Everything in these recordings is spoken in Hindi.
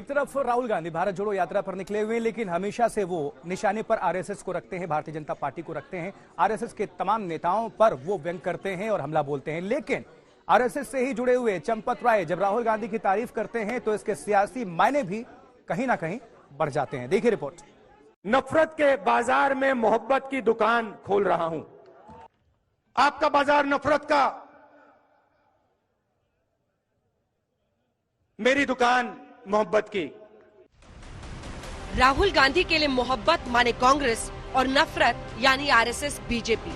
एक तरफ राहुल गांधी भारत जोड़ो यात्रा पर निकले हुए हैं, लेकिन हमेशा से वो निशाने पर आरएसएस को रखते हैं, भारतीय जनता पार्टी को रखते हैं। आरएसएस के तमाम नेताओं पर वो व्यंग करते हैं और हमला बोलते हैं। लेकिन आरएसएस से ही जुड़े हुए चंपत राय जब राहुल गांधी की तारीफ करते हैं तो इसके सियासी मायने भी कहीं ना कहीं बढ़ जाते हैं। देखिए रिपोर्ट। नफरत के बाजार में मोहब्बत की दुकान खोल रहा हूं। आपका बाजार नफरत का, मेरी दुकान मोहब्बत की। राहुल गांधी के लिए मोहब्बत माने कांग्रेस और नफरत यानी आरएसएस बीजेपी।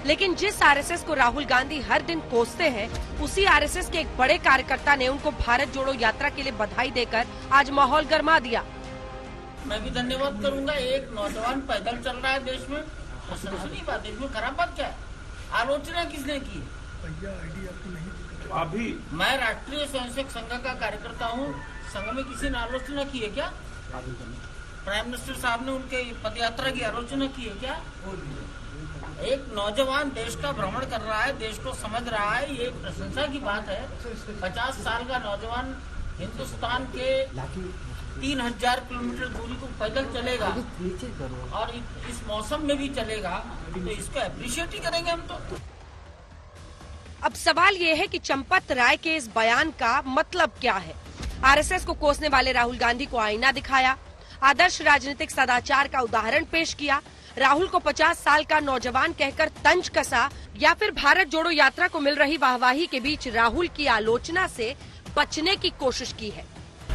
लेकिन जिस आरएसएस को राहुल गांधी हर दिन कोसते हैं, उसी आरएसएस के एक बड़े कार्यकर्ता ने उनको भारत जोड़ो यात्रा के लिए बधाई देकर आज माहौल गरमा दिया। मैं भी धन्यवाद करूंगा। एक नौजवान पैदल चल रहा है देश में, प्रशंसनीय बात। देश में खराब बात क्या है? आलोचना किसने की? अभी मैं राष्ट्रीय स्वयंसेवक संघ का कार्यकर्ता हूँ। संघ में किसी ने आलोचना की है क्या? प्राइम मिनिस्टर साहब ने उनके पदयात्रा की आलोचना की है क्या? एक नौजवान देश का भ्रमण कर रहा है, देश को समझ रहा है, ये प्रशंसा की बात है। 50 साल का नौजवान हिंदुस्तान के 3000 किलोमीटर दूरी को पैदल चलेगा और इस मौसम में भी चलेगा, तो इसको अप्रिशिएट ही करेंगे हम तो। अब सवाल ये है कि चंपत राय के इस बयान का मतलब क्या है? आरएसएस को कोसने वाले राहुल गांधी को आईना दिखाया, आदर्श राजनीतिक सदाचार का उदाहरण पेश किया, राहुल को 50 साल का नौजवान कहकर तंज कसा, या फिर भारत जोड़ो यात्रा को मिल रही वाहवाही के बीच राहुल की आलोचना से बचने की कोशिश की है।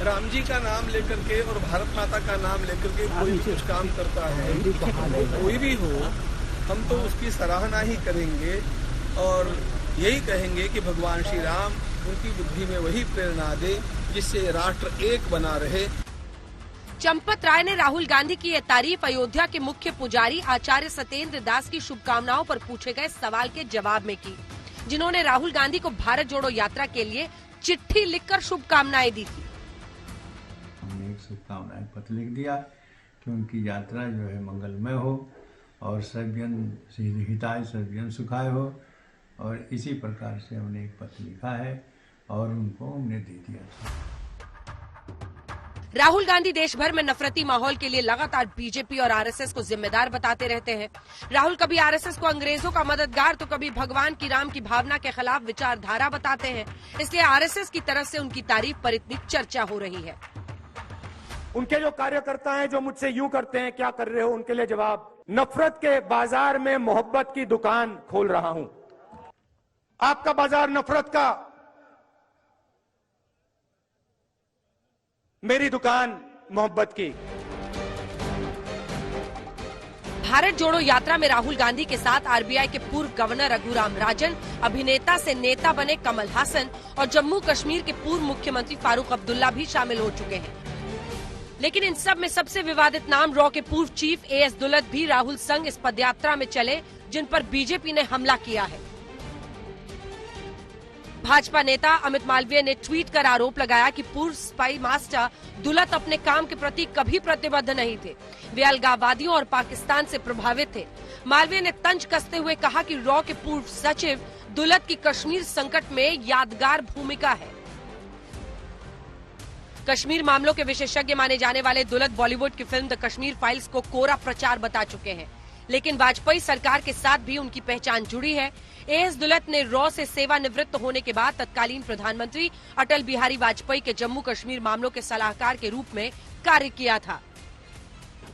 राम जी का नाम लेकर के और भारत माता का नाम लेकर के कोई भी कुछ काम करता है, कोई भी हो, हम तो उसकी सराहना ही करेंगे और यही कहेंगे कि भगवान श्री राम उनकी बुद्धि में वही प्रेरणा दे जिससे राष्ट्र एक बना रहे। चंपत राय ने राहुल गांधी की ये तारीफ अयोध्या के मुख्य पुजारी आचार्य सत्येंद्र दास की शुभकामनाओं पर पूछे गए सवाल के जवाब में की, जिन्होंने राहुल गांधी को भारत जोड़ो यात्रा के लिए चिट्ठी लिखकर शुभकामनाएं दी थी। हमने एक शुभकामनाएं पत्र लिख दिया कि उनकी यात्रा जो है मंगलमय हो और सर्वजन हिताय सर्वजन सुखाय हो, और इसी प्रकार से हमने एक पत्र लिखा है और उनको हमने दे दिया। राहुल गांधी देश भर में नफरती माहौल के लिए लगातार बीजेपी और आरएसएस को जिम्मेदार बताते रहते हैं। राहुल कभी आरएसएस को अंग्रेजों का मददगार तो कभी भगवान की राम की भावना के खिलाफ विचारधारा बताते हैं। इसलिए आरएसएस की तरफ से उनकी तारीफ पर इतनी चर्चा हो रही है। उनके जो कार्यकर्ता हैं जो मुझसे यूं करते हैं, क्या कर रहे हो, उनके लिए जवाब, नफरत के बाजार में मोहब्बत की दुकान खोल रहा हूं। आपका बाजार नफरत का, मेरी दुकान मोहब्बत की। भारत जोड़ो यात्रा में राहुल गांधी के साथ आरबीआई के पूर्व गवर्नर रघुराम राजन, अभिनेता से नेता बने कमल हासन और जम्मू कश्मीर के पूर्व मुख्यमंत्री फारूक अब्दुल्ला भी शामिल हो चुके हैं। लेकिन इन सब में सबसे विवादित नाम रॉ के पूर्व चीफ एएस दुल्लत भी राहुल संग इस पदयात्रा में चले, जिन पर बीजेपी ने हमला किया है। भाजपा नेता अमित मालवीय ने ट्वीट कर आरोप लगाया कि पूर्व स्पाई मास्टर दुल्लत अपने काम के प्रति कभी प्रतिबद्ध नहीं थे, वे अलगाववादियों और पाकिस्तान से प्रभावित थे। मालवीय ने तंज कसते हुए कहा कि रॉ के पूर्व सचिव दुल्लत की कश्मीर संकट में यादगार भूमिका है। कश्मीर मामलों के विशेषज्ञ माने जाने वाले दुल्लत बॉलीवुड की फिल्म द कश्मीर फाइल्स को कोरा प्रचार बता चुके हैं, लेकिन वाजपेयी सरकार के साथ भी उनकी पहचान जुड़ी है। एएस दुल्लत ने रॉ से सेवानिवृत्त होने के बाद तत्कालीन प्रधानमंत्री अटल बिहारी वाजपेयी के जम्मू कश्मीर मामलों के सलाहकार के रूप में कार्य किया था।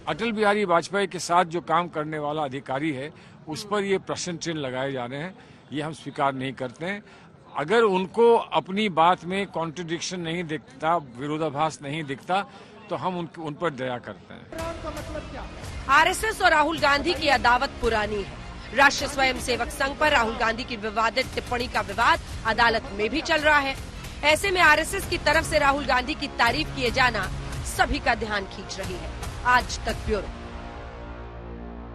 अटल बिहारी वाजपेयी के साथ जो काम करने वाला अधिकारी है, उस पर ये प्रश्न चिन्ह लगाए जा रहे हैं, ये हम स्वीकार नहीं करते हैं। अगर उनको अपनी बात में कॉन्ट्रडिक्शन नहीं दिखता, विरोधाभास नहीं दिखता, तो हम उन पर दया करते हैं। आरएसएस और राहुल गांधी की अदावत पुरानी है। राष्ट्रीय स्वयंसेवक संघ पर राहुल गांधी की विवादित टिप्पणी का विवाद अदालत में भी चल रहा है। ऐसे में आरएसएस की तरफ से राहुल गांधी की तारीफ किए जाना सभी का ध्यान खींच रही है। आज तक ब्यूरो।